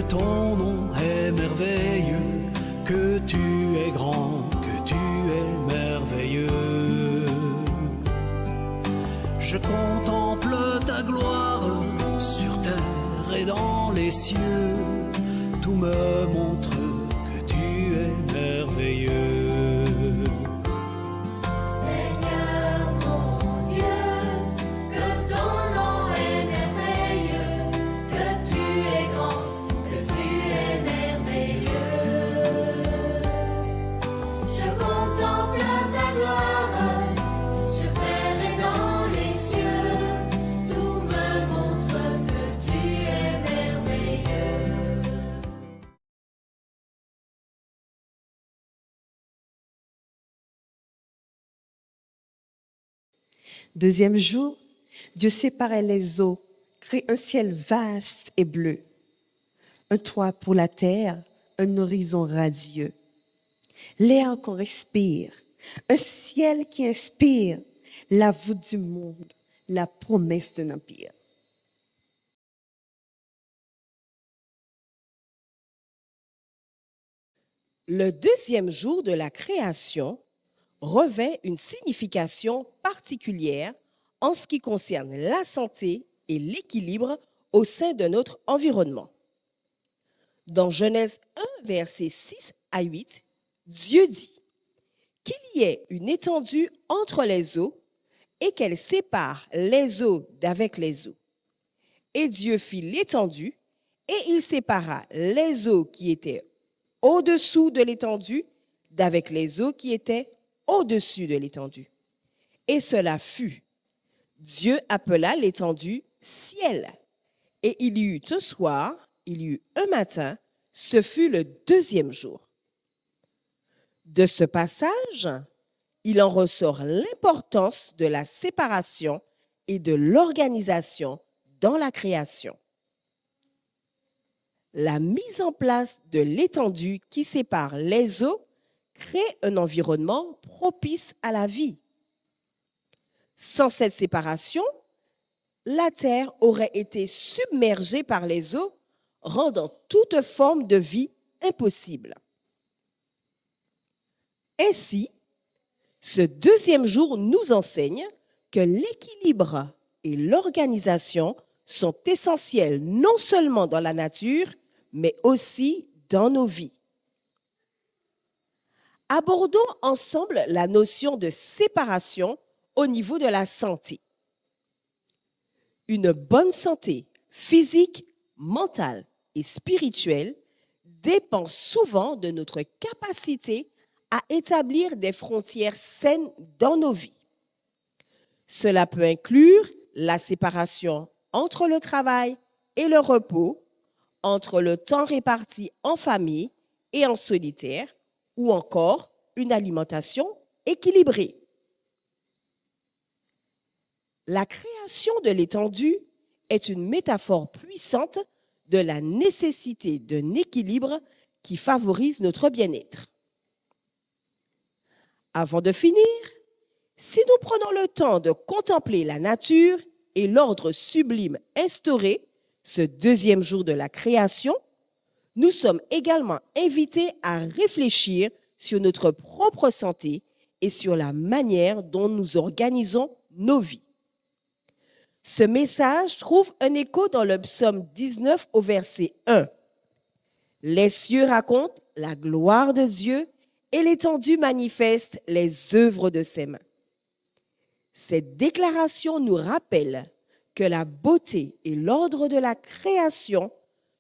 ton nom est merveilleux, que tu es grand, que tu es merveilleux. Je contemple ta gloire sur terre et dans les cieux, tout me montre que tu es merveilleux. Deuxième jour, Dieu séparait les eaux, crée un ciel vaste et bleu, un toit pour la terre, un horizon radieux, l'air qu'on respire, un ciel qui inspire, la voûte du monde, la promesse d'un empire. Le deuxième jour de la création revêt une signification particulière en ce qui concerne la santé et l'équilibre au sein de notre environnement. Dans Genèse 1, versets 6 à 8, Dieu dit qu'il y ait une étendue entre les eaux et qu'elle sépare les eaux d'avec les eaux. Et Dieu fit l'étendue et il sépara les eaux qui étaient au-dessous de l'étendue d'avec les eaux qui étaient au-dessus de l'étendue. Et cela fut. Dieu appela l'étendue ciel. Et il y eut un soir, il y eut un matin, ce fut le deuxième jour. De ce passage, il en ressort l'importance de la séparation et de l'organisation dans la création. La mise en place de l'étendue qui sépare les eaux crée un environnement propice à la vie. Sans cette séparation, la terre aurait été submergée par les eaux, rendant toute forme de vie impossible. Ainsi, ce deuxième jour nous enseigne que l'équilibre et l'organisation sont essentiels non seulement dans la nature, mais aussi dans nos vies. Abordons ensemble la notion de séparation au niveau de la santé. Une bonne santé physique, mentale et spirituelle dépend souvent de notre capacité à établir des frontières saines dans nos vies. Cela peut inclure la séparation entre le travail et le repos, entre le temps réparti en famille et en solitaire, ou encore une alimentation équilibrée. La création de l'étendue est une métaphore puissante de la nécessité d'un équilibre qui favorise notre bien-être. Avant de finir, si nous prenons le temps de contempler la nature et l'ordre sublime instauré ce deuxième jour de la création, nous sommes également invités à réfléchir sur notre propre santé et sur la manière dont nous organisons nos vies. Ce message trouve un écho dans le psaume 19 au verset 1. Les cieux racontent la gloire de Dieu et l'étendue manifeste les œuvres de ses mains. Cette déclaration nous rappelle que la beauté et l'ordre de la création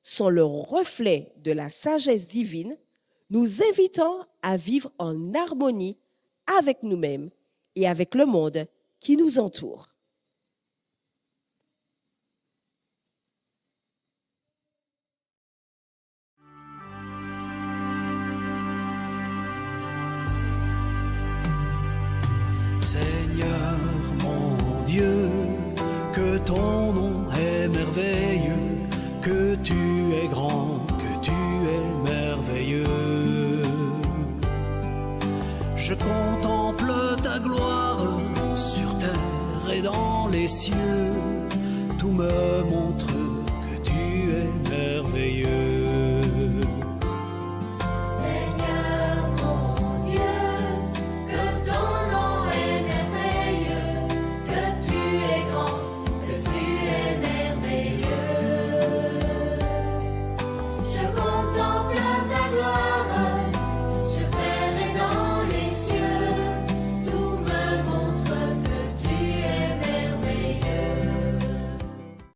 sont le reflet de la sagesse divine, nous invitant à vivre en harmonie avec nous-mêmes et avec le monde qui nous entoure. Seigneur mon Dieu, que ton nom est merveilleux, que tu es grand, que tu es merveilleux. Je contemple ta gloire sur terre et dans les cieux, tout me montre